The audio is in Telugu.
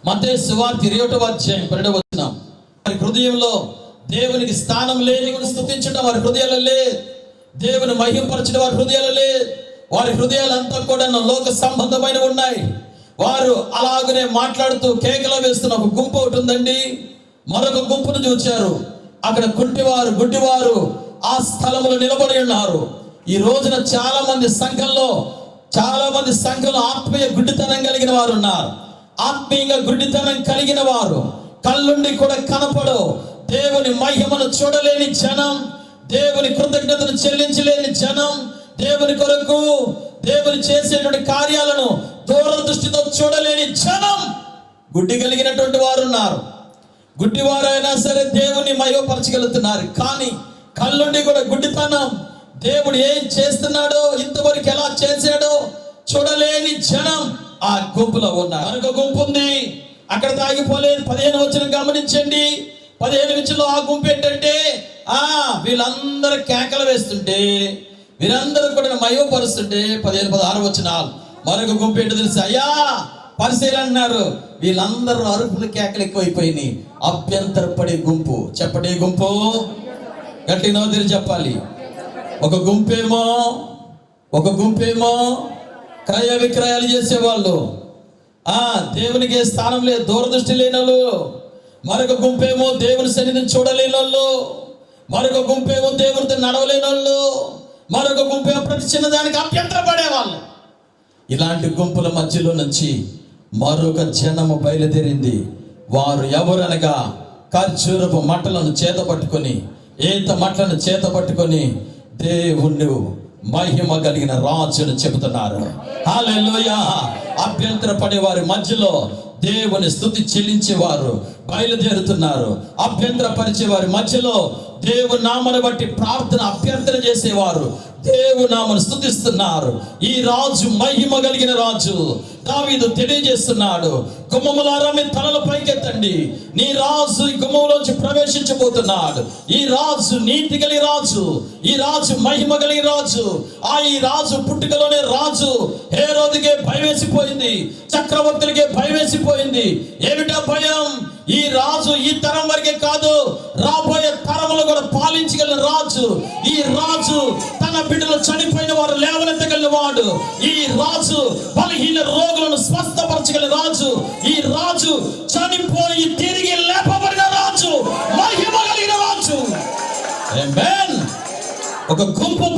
మత్తయి సువార్త 20వ అధ్యాయం 12వ వచనం. వారి హృదయంలో దేవునికి స్థానం లేని స్తుతించడం వారి హృదయాల్లో లేదు. దేవుని మహిమపరచడం వారి హృదయాల్లో లేదు. వారి హృదయాలంతా కూడా లోక సంబంధమైన ఉన్నాయి. వారు అలాగనే మాట్లాడుతూ కేకలు వేస్తున్న ఒక గుంపు ఒకటి ఉందండి. మరొక గుంపును చూచారు. అక్కడ కుంటివారు, గుడ్డివారు ఆ స్థలములో నిలబడి ఉన్నారు. ఈ రోజున చాలా మంది సంఘంలో ఆత్మీయ గుడ్డితనం కలిగిన వారు ఉన్నారు. ఆత్మీయంగా గుడ్డితనం కలిగిన వారు, కళ్ళుండి కూడా కనపడవు, దేవుని మహిమను చూడలేని జనం, దేవుని కృతజ్ఞతను చెల్లించలేని జనం, దేవుని కొరకు దేవుని చేసేటువంటి కార్యాలను దూరదృష్టితో చూడలేని జనం, గుడ్డి కలిగినటువంటి వారు ఉన్నారు. గుడ్డివారైనా సరే దేవుని మహిమపరచగలుగుతున్నారు. కానీ కళ్ళుండి కూడా గుడ్డితనం, దేవుడు ఏం చేస్తున్నాడో, ఇంతవరకు ఎలా చేశాడో చూడలేని జనం ఆ గుంపులో ఉన్నారు. మరొక గుంపు ఉంది, అక్కడ తాగిపోలేదు. 15వ వచనం గమనించండి. 15వ వచనంలో ఆ గుంపు ఏంటంటే వీళ్ళందరూ కేకలు వేస్తుంటే, వీరందరూ కూడా మహిమపరుస్తుంటే 15-16 వచనాలు. మరొక గుంపు ఏంటో తెలుసు, అయ్యా పరిశీలన అన్నారు. వీళ్ళందరూ అరుపులు కేకలు ఎక్కువైపోయినాయి. అభ్యంతరపడే గుంపు. చెప్పడే గుంపు గట్టిగా నోదిరి చెప్పాలి. ఒక గుంపేమో క్రయ విక్రయాలు చేసేవాళ్ళు, దేవునికి స్థానం లేదు, దూరదృష్టి లేని వాళ్ళు. మరొక గుంపేమో దేవుని సన్నిధిని చూడలేని వాళ్ళు. మరొక గుంపేమో దేవునితో నడవలేని వాళ్ళు. మరొక గుంపేమో ప్రతి చిన్నదానికి అభ్యంతరపడేవాళ్ళు. ఇలాంటి గుంపుల మధ్యలో నుంచి మరొక జనము బయలుదేరింది. వారు ఎవరనగా ఖర్జూరపు మట్టలను చేత పట్టుకొని, ఈత మట్టలను చేత పట్టుకొని దేవుణ్ణి మహిమ కలిగిన రాజును చెబుతున్నారు. హల్లెలూయా. అభ్యంతరపడే వారి మధ్యలో దేవుని స్తుతి చెల్లించేవారు బయలుదేరుతున్నారు. అభ్యంతరపరిచే వారి మధ్యలో దేవుని నామను బట్టి అభ్యర్థన చేసేవారు దేవుని నామను స్తుతిస్తున్నారు. ఈ రాజు మహిమ కలిగిన రాజు. దావీదు తెలియజేస్తున్నాడు, గుమ్మములారా మీ తలల పైకెత్తండి, నీ రాజు ఈ గుమ్మములోంచి ప్రవేశించబోతున్నాడు. ఈ రాజు నీతి కలిగిన రాజు, ఈ రాజు మహిమ కలిగిన రాజు. ఈ రాజు పుట్టుకలోనే రాజు. హేరోదుకే భయం వేసిపోయింది, చక్రవర్తులకే భయం వేసిపోయింది. ఏమిటా భయం? ఈ రాజు ఈ తరం వరకే కాదు, రాబోయే తరములు కూడా పాలించగలిగిన రాజు. ఈ రాజు తన బిడ్డలు చనిపోయిన వారు లేవనెత్తగలిగిన వాడు. ఈ రాజు బలహీన రోగులను స్వస్థపరచగలిగిన రాజు. ఈ రాజు చనిపోయి తిరిగి లేపబడిన రాజు, మహిమ కలిగిన రాజు. ఆమేన్. ఒక గుంపు